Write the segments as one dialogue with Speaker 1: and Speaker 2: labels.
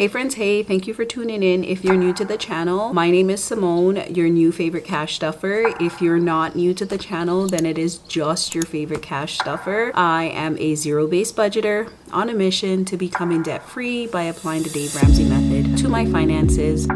Speaker 1: Hey friends, hey, thank you for tuning in. If you're new to the channel, my name is Symone, your new favorite cash stuffer. If you're not new to the channel, then it is just your favorite cash stuffer. I am a zero-based budgeter on a mission to becoming debt-free by applying the Dave Ramsey method to my finances.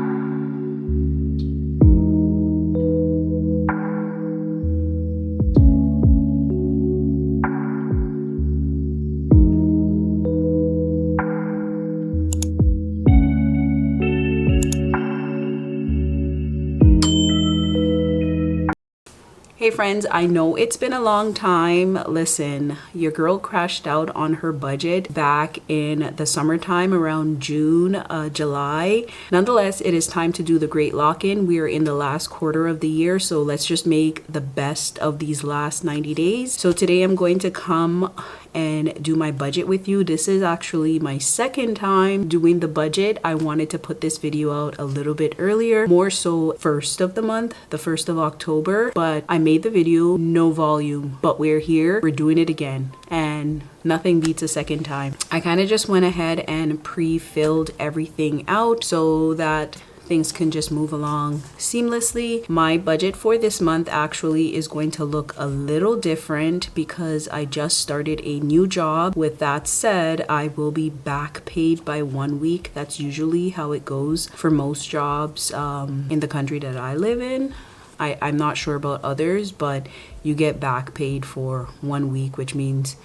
Speaker 1: Hey friends, I know it's been a long time. Listen, your girl crashed out on her budget back in the summertime around June, July. Nonetheless, it is time to do the great lock-in. We are in the last quarter of the year, so let's just make the best of these last 90 days. So today I'm going to come and do my budget with you. This is actually my second time doing the budget. I wanted to put this video out a little bit earlier, more so first of the month, the 1st of October, but I made the video, no volume, but we're here, we're doing it again, and nothing beats a second time. I kind of just went ahead and pre-filled everything out so that things can just move along seamlessly. My budget for this month actually is going to look a little different because I just started a new job. With that said, I will be back paid by 1 week. That's usually how it goes for most jobs in the country that I live in. I'm not sure about others, but you get back paid for 1 week, which means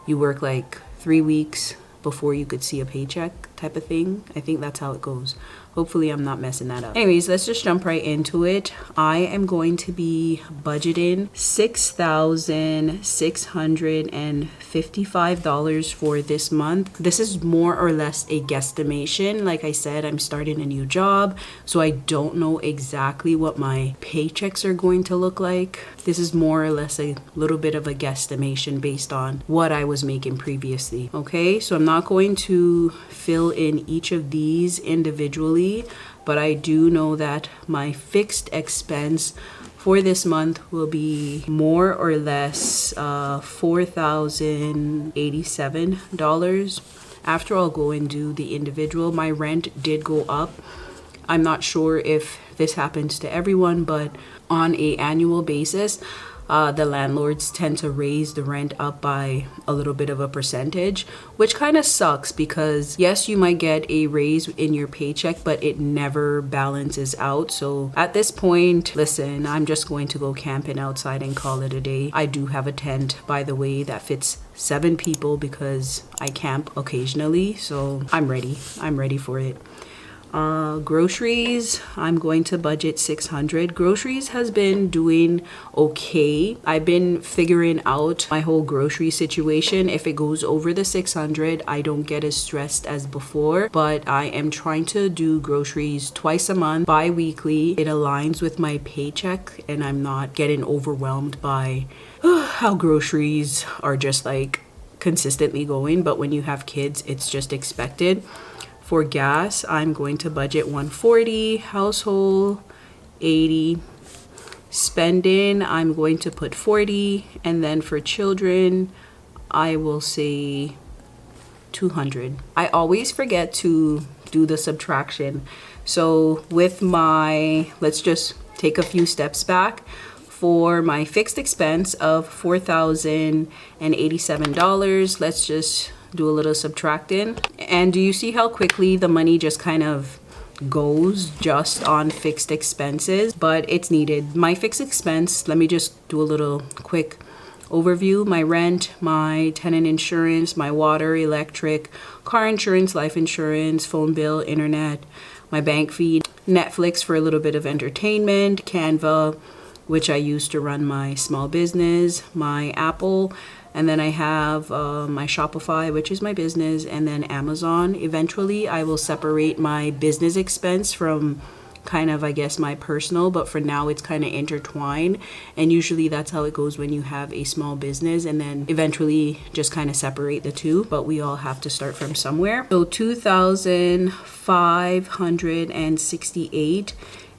Speaker 1: you work like 3 weeks before you could see a paycheck type of thing. I think that's how it goes. Hopefully I'm not messing that up. Anyways, let's just jump right into it. I am going to be budgeting $6,655 for this month. This is more or less a guesstimation. Like I said, I'm starting a new job, so I don't know exactly what my paychecks are going to look like. This is more or less a little bit of a guesstimation based on what I was making previously. Okay, so I'm not going to fill in each of these individually, but I do know that my fixed expense for this month will be more or less $4,087. After I'll go and do the individual, my rent did go up. I'm not sure if this happens to everyone, but on an annual basis, the landlords tend to raise the rent up by a little bit of a percentage, which kind of sucks because yes, you might get a raise in your paycheck, but it never balances out. So at this point, listen, I'm just going to go camping outside and call it a day. I do have a tent, by the way, that fits 7 people because I camp occasionally. So I'm ready for it. Groceries, I'm going to budget $600. Groceries has been doing okay. I've been figuring out my whole grocery situation. If it goes over the $600, I don't get as stressed as before, but I am trying to do groceries twice a month, bi-weekly. It aligns with my paycheck and I'm not getting overwhelmed by how groceries are just like consistently going. But when you have kids, it's just expected. For gas, I'm going to budget $140, household $80, spending, I'm going to put $40, and then for children, I will say $200. I always forget to do the subtraction. So with my, let's just take a few steps back. For my fixed expense of $4,087, let's just do a little subtracting. And do you see how quickly the money just kind of goes just on fixed expenses? But it's needed. My fixed expense, let me just do a little quick overview. My rent, my tenant insurance, my water, electric, car insurance, life insurance, phone bill, internet, my bank fee, Netflix for a little bit of entertainment, Canva, which I use to run my small business, my Apple, and then I have my Shopify, which is my business, and then Amazon. Eventually, I will separate my business expense from kind of, I guess, my personal, but for now, it's kind of intertwined. And usually that's how it goes when you have a small business, and then eventually just kind of separate the two, but we all have to start from somewhere. So $2,568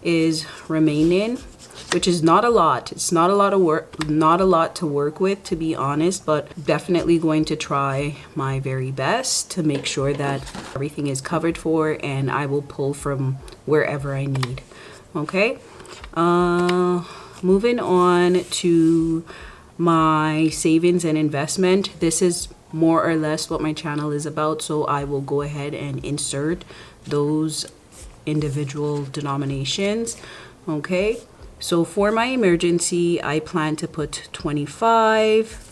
Speaker 1: is remaining. which is not a lot. It's not a lot of work, not a lot to work with, to be honest, but definitely going to try my very best to make sure that everything is covered for, and I will pull from wherever I need. Okay, moving on to my savings and investment. This is more or less what my channel is about, so I will go ahead and insert those individual denominations. Okay, so for my emergency, I plan to put 25.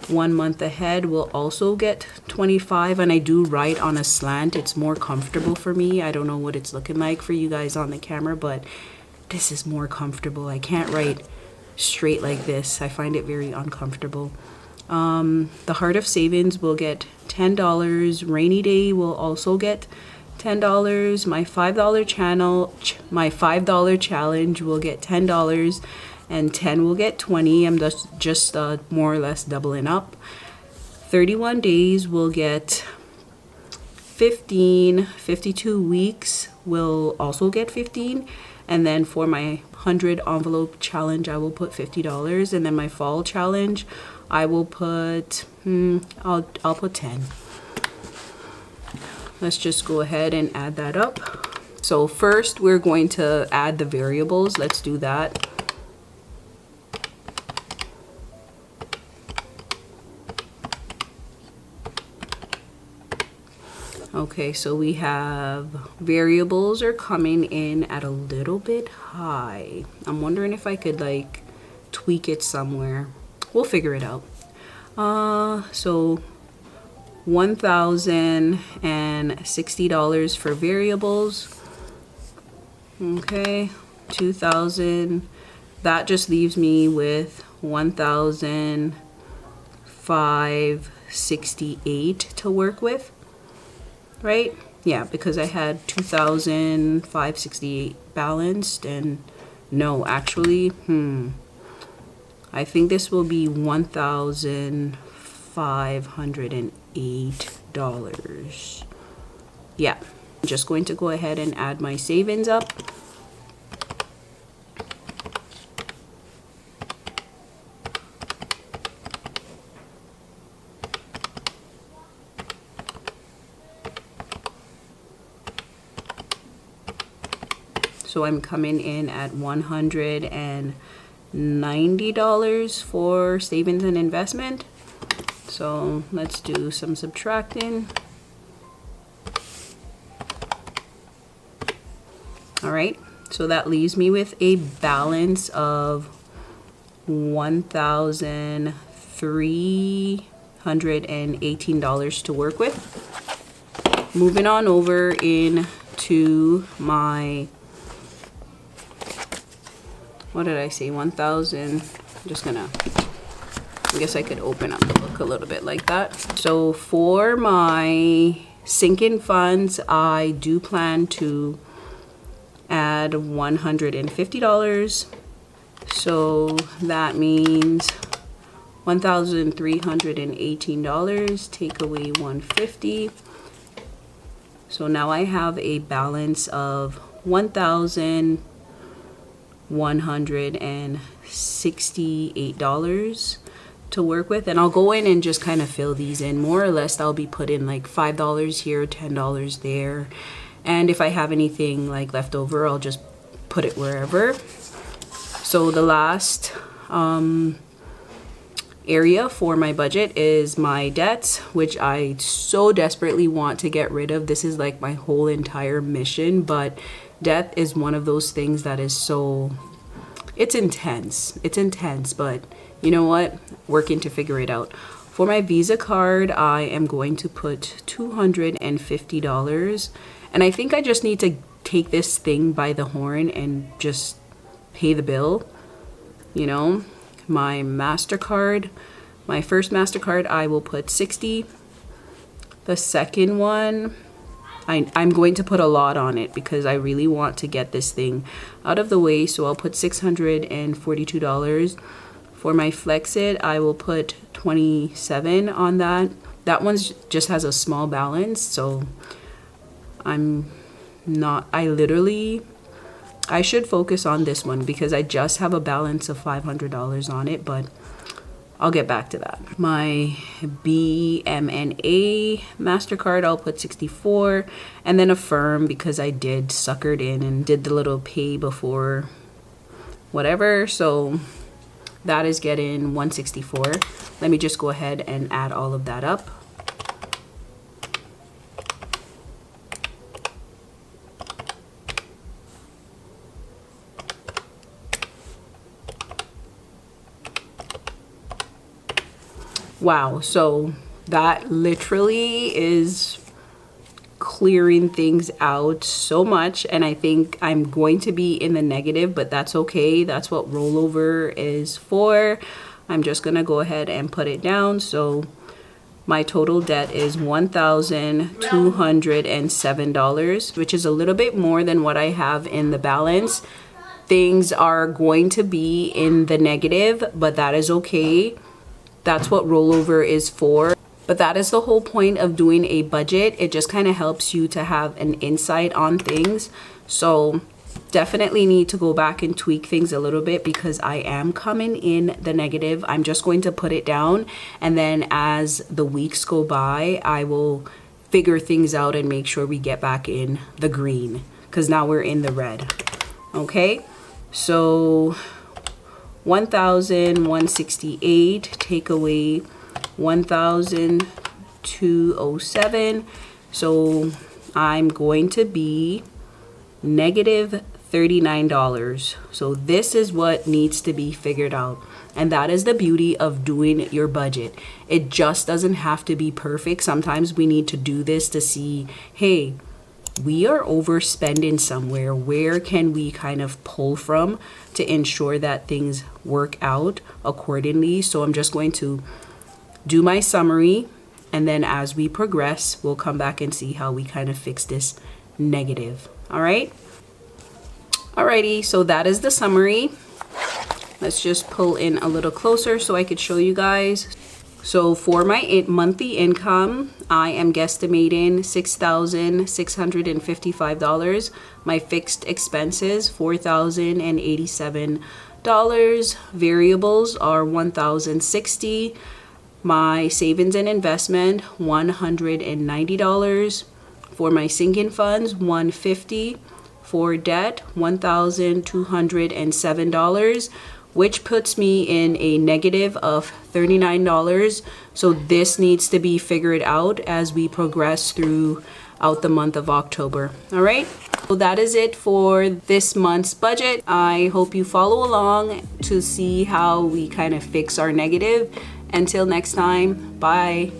Speaker 1: 1 month ahead will also get 25, and I do write on a slant. It's more comfortable for me. I don't know what it's looking like for you guys on the camera, but this is more comfortable. I can't write straight like this. I find it very uncomfortable. The Heart of Savings will get $10. Rainy Day will also get $10. My $5 challenge will get $10, and 10 will get 20. I'm just more or less doubling up. 31 days will get 15. 52 weeks will also get 15. And then for my 100 envelope challenge, I will put $50. And then my fall challenge, I will put I'll put 10. Let's just go ahead and add that up. So first we're going to add the variables. Let's do that. Okay, so we have variables are coming in at a little bit high. I'm wondering if I could like tweak it somewhere. We'll figure it out. So $1,060 for variables. Okay, 2,000. That just leaves me with 1,568 to work with. Right? Yeah, because I had 2,568 balanced, and no, actually, I think this will be $1,508. Yeah, I'm just going to go ahead and add my savings up. So I'm coming in at $190 for savings and investment. So let's do some subtracting. All right, so that leaves me with a balance of $1,318 to work with. Moving on over into my, what did I say, 1,000. I'm just gonna, I guess I could open up the book a little bit like that. So for my sinking funds, I do plan to add $150. So that means $1,318, take away $150. So now I have a balance of $1,168 to work with, and I'll go in and just kind of fill these in. More or less I'll be putting like $5 here, $10 there, and if I have anything like left over, I'll just put it wherever. So the last area for my budget is my debts, which I so desperately want to get rid of. This is like my whole entire mission, but debt is one of those things that is so, it's intense, but you know what, working to figure it out. For my Visa card, I am going to put $250, and I think I just need to take this thing by the horn and just pay the bill. You know, my MasterCard, my first MasterCard, I will put 60. The second one, I'm going to put a lot on it because I really want to get this thing out of the way, so I'll put $642. For my Flexit, I will put 27 on that. That one just has a small balance, so I literally I should focus on this one because I just have a balance of $500 on it, but I'll get back to that. My BMNA MasterCard, I'll put 64, and then Affirm because I did suckered in and did the little pay before whatever. So that is getting 164. Let me just go ahead and add all of that up. Wow, so that literally is clearing things out so much, and I think I'm going to be in the negative, but that's okay. That's what rollover is for. I'm just gonna go ahead and put it down. So my total debt is $1,207, which is a little bit more than what I have in the balance. Things are going to be in the negative, but that is okay. That's what rollover is for. But that is the whole point of doing a budget. It just kind of helps you to have an insight on things. So definitely need to go back and tweak things a little bit because I am coming in the negative. I'm just going to put it down, and then as the weeks go by, I will figure things out and make sure we get back in the green because now we're in the red. Okay, so 1,168, take away 1,207. So I'm going to be negative $39. So this is what needs to be figured out. And that is the beauty of doing your budget. It just doesn't have to be perfect. Sometimes we need to do this to see, hey, we are overspending somewhere. Where can we kind of pull from to ensure that things work out accordingly? So I'm just going to do my summary, and then as we progress, we'll come back and see how we kind of fix this negative. All right. Alrighty, so that is the summary. Let's just pull in a little closer so I could show you guys. So for my monthly income, I am guesstimating $6,655. My fixed expenses, $4,087. Variables are $1,060. My savings and investment, $190. For my sinking funds, $150. For debt, $1,207, which puts me in a negative of $39. So this needs to be figured out as we progress throughout the month of October. All right. So that is it for this month's budget. I hope you follow along to see how we kind of fix our negative. Until next time, bye.